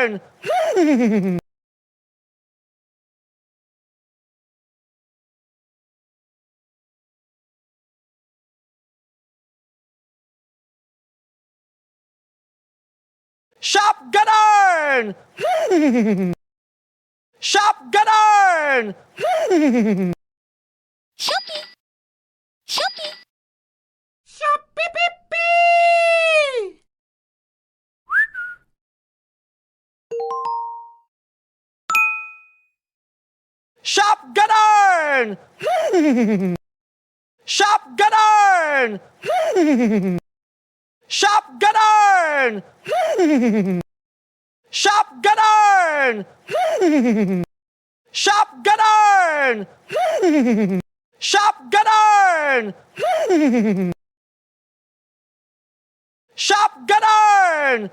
ganun! Shop ganun! Shop ganun! Shopee! Shopee! Shopee! Shop ganun! Shop ganun! Shop ganun! Shop ganun! Shop ganun! Shop ganun! Shop ganun!